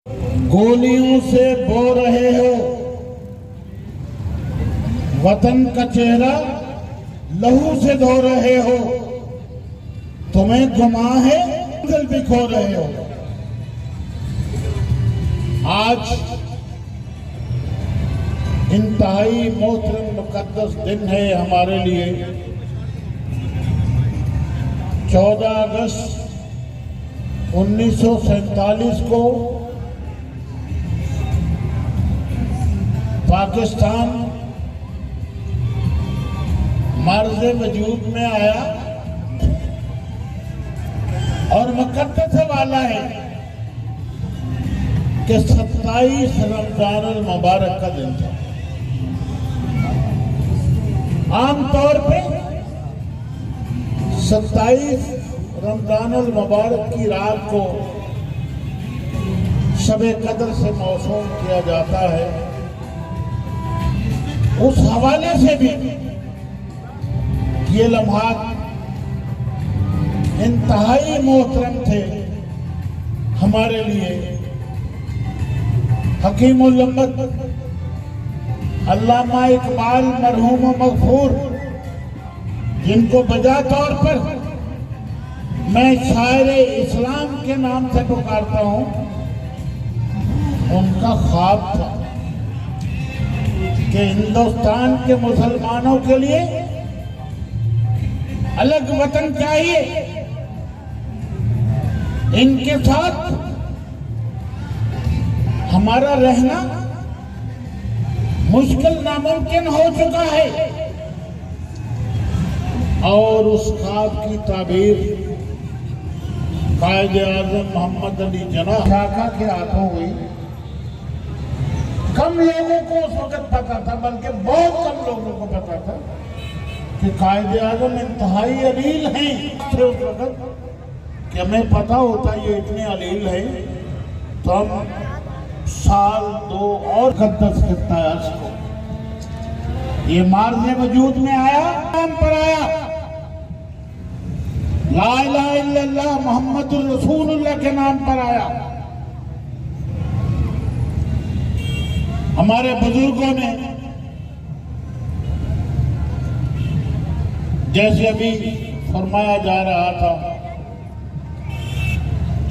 गोलियों से बो रहे हो, वतन का चेहरा लहू से धो रहे हो, तुम्हें गुमा है दिल भी खो रहे हो। आज इंतहाई मोहतरम मुकद्दस दिन है हमारे लिए। 14 अगस्त 1947 को पाकिस्तान मर्ज़े वजूद में आया और मुकद्दस वाला है कि 27 रमजान अल मुबारक का दिन था। आमतौर पे 27 रमजान अल मुबारक की रात को शब-ए कद्र से मौसूम किया जाता है। उस हवाले से भी ये लम्हात इंतहाई मोहतरम थे हमारे लिए। हकीमुल उम्मत अल्लामा इकबाल मरहूम मगफूर, जिनको बजा तौर पर मैं शायरे इस्लाम के नाम से पुकारता हूं, उनका ख्वाब था कि हिंदुस्तान के मुसलमानों के लिए अलग वतन चाहिए। इनके साथ हमारा रहना मुश्किल नामुमकिन हो चुका है। और उस ख्वाब की ताबीर कायद-ए-आज़म मोहम्मद अली जिन्नाह शाखा के हाथों हुई। कम लोगों को उस वक्त पता था, बल्कि बहुत कम लोगों को पता था कि कायद-ए-आज़म इंतहाई अलील हैं। उस वक्त कि हमें पता होता ये इतने अलील हैं तो हम साल 2 और मुकद्दस खित्ता को ये मार्ज़े वजूद में आया, नाम पर आया, ला इलाहा इल्लल्लाह मुहम्मदुर रसूलुल्लाह के नाम पर आया। हमारे बुजुर्गों ने, जैसे अभी फरमाया जा रहा था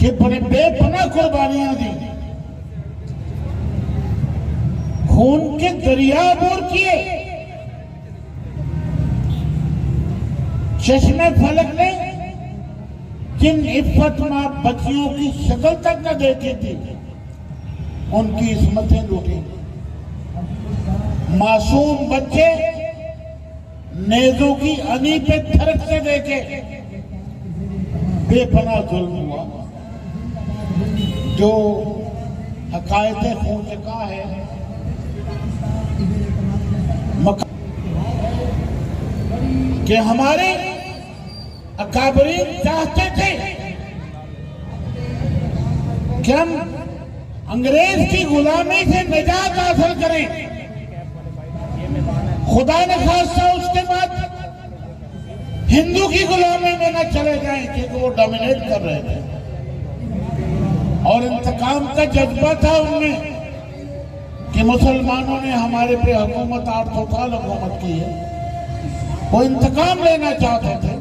कि बड़े बेपनाह कुर्बानियां दी, खून के दरिया बोर किए। चश्मे फलक ने जिन इफ्फतमंद बच्चियों की शक्ल तक न देखी थी, उनकी इस्मतें लूटी। मासूम बच्चे नेज़ों की अनी पे थरकते देखे। बेपनाह जुल्म हुआ जो हकायत हो चुका है। कि हमारे अकाबरीन चाहते थे कि हम अंग्रेज की गुलामी से निजात हासिल करें। खुदा ने खासा उसके बाद हिंदू की गुलामी में न चले जाएं, क्योंकि वो डोमिनेट कर रहे थे और इंतकाम का जज्बा था उनमें कि मुसलमानों ने हमारे पे हुकूमत 800 साल हुकूमत की है। वो इंतकाम लेना चाहते थे।